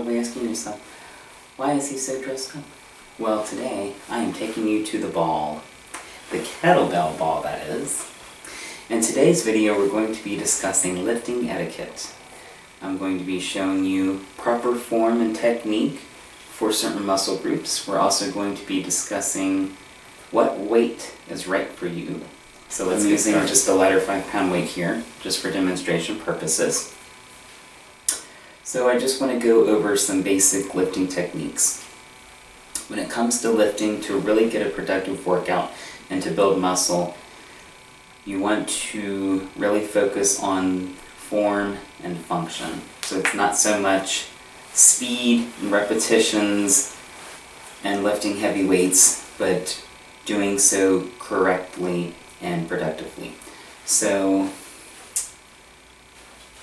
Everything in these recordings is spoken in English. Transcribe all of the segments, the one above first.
probably asking yourself, why is he so dressed up? Well, today I am taking you to the ball. The kettlebell ball, that is. In today's video, we're going to be discussing lifting etiquette. I'm going to be showing you proper form and technique for certain muscle groups. We're also going to be discussing what weight is right for you. So let's get started. Just a lighter 5-pound weight here, just for demonstration purposes. So I just want to go over some basic lifting techniques. When it comes to lifting, to really get a productive workout and to build muscle, you want to really focus on form and function. So it's not so much speed and repetitions and lifting heavy weights, but doing so correctly and productively. So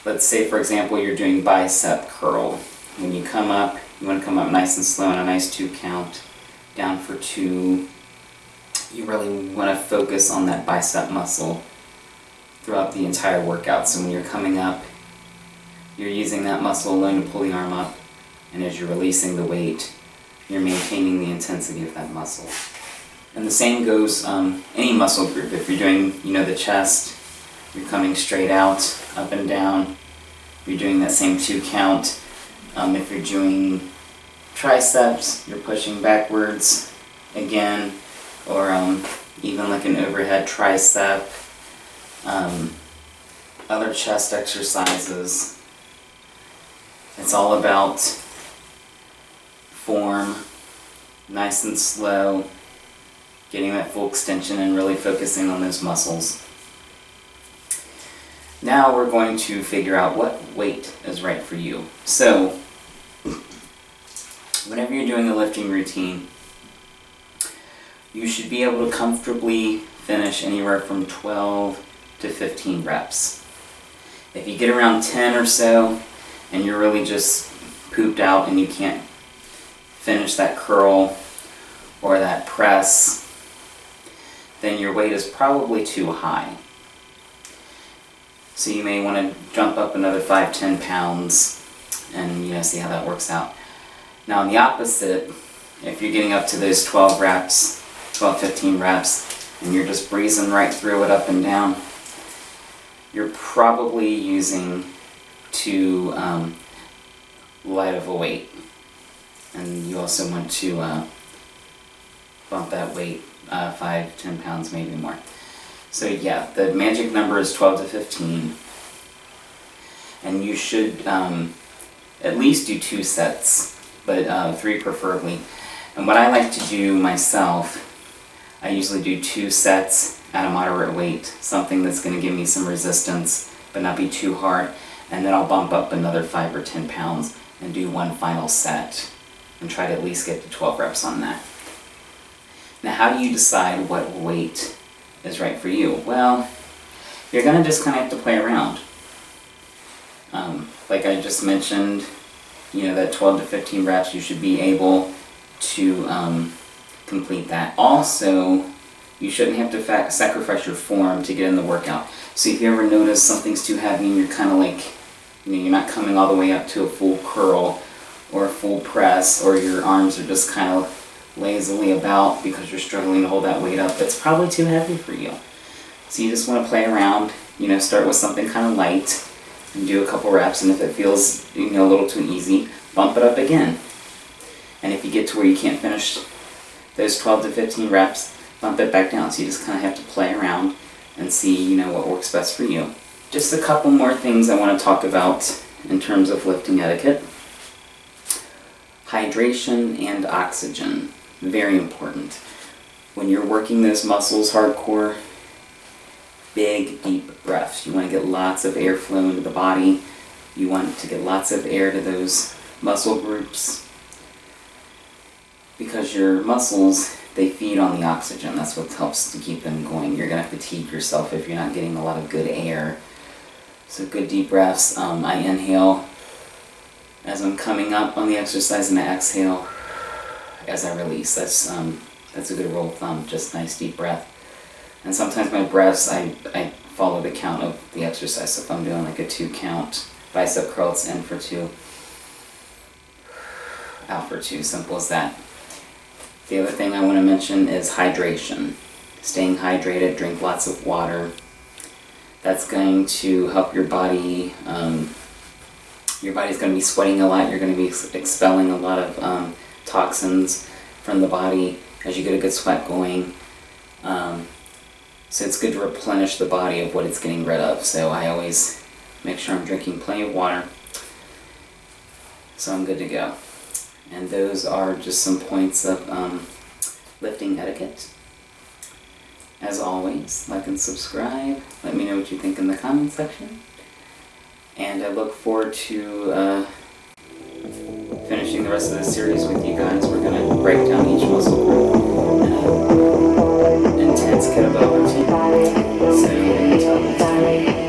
let's say, for example, you're doing bicep curl. When you come up, you want to come up nice and slow on a nice 2 count, down for 2. You really want to focus on that bicep muscle throughout the entire workout. So when you're coming up, you're using that muscle alone to pull the arm up, and as you're releasing the weight, you're maintaining the intensity of that muscle. And the same goes any muscle group. If you're doing, the chest, you're coming straight out, up and down. You're doing that same 2 count. If you're doing triceps, you're pushing backwards again, or even like an overhead tricep. Other chest exercises. It's all about form, nice and slow, getting that full extension and really focusing on those muscles. Now we're going to figure out what weight is right for you. So, whenever you're doing a lifting routine, you should be able to comfortably finish anywhere from 12 to 15 reps. If you get around 10 or so, and you're really just pooped out and you can't finish that curl or that press, then your weight is probably too high. So you may want to jump up another 5-10 pounds and see how that works out. Now on the opposite, if you're getting up to those 12-15 reps, and you're just breezing right through it up and down, you're probably using too light of a weight. And you also want to bump that weight 5-10 pounds, maybe more. So yeah, the magic number is 12 to 15. And you should at least do 2 sets, but 3 preferably. And what I like to do myself, I usually do 2 sets at a moderate weight, something that's going to give me some resistance but not be too hard, and then I'll bump up another 5 or 10 pounds and do 1 final set and try to at least get to 12 reps on that. Now how do you decide what weight is right for you? Well, you're going to just kind of have to play around. Like I just mentioned, that 12 to 15 reps, you should be able to complete that. Also, you shouldn't have to sacrifice your form to get in the workout. So if you ever notice something's too heavy and you're kind of like, you're not coming all the way up to a full curl or a full press, or your arms are just kind of lazily about because you're struggling to hold that weight up, it's probably too heavy for you. So you just want to play around, start with something kind of light and do a couple reps, and if it feels a little too easy, bump it up again. And if you get to where you can't finish those 12 to 15 reps, bump it back down. So you just kind of have to play around and see, what works best for you. Just a couple more things I want to talk about in terms of lifting etiquette. Hydration and oxygen, very important. When you're working those muscles hardcore, big, deep breaths. You want to get lots of airflow into the body. You want to get lots of air to those muscle groups, because your muscles, they feed on the oxygen. That's what helps to keep them going. You're going to fatigue yourself if you're not getting a lot of good air. So good deep breaths. I inhale as I'm coming up on the exercise, and I exhale as I release. That's a good rule of thumb, just nice deep breath. And sometimes my breaths, I follow the count of the exercise. So if I'm doing like a 2 count bicep curl, it's in for 2. out for 2. Simple as that. The other thing I want to mention is hydration. Staying hydrated, drink lots of water. That's going to help your body. Your body's going to be sweating a lot. You're going to be expelling a lot of toxins from the body as you get a good sweat going. So it's good to replenish the body of what it's getting rid of. So I always make sure I'm drinking plenty of water. So I'm good to go. And those are just some points of lifting etiquette. As always, like and subscribe. Let me know what you think in the comment section. And I look forward to finishing the rest of this series with you guys. We're going to break down each muscle group in an intense kettlebell routine. So until next time.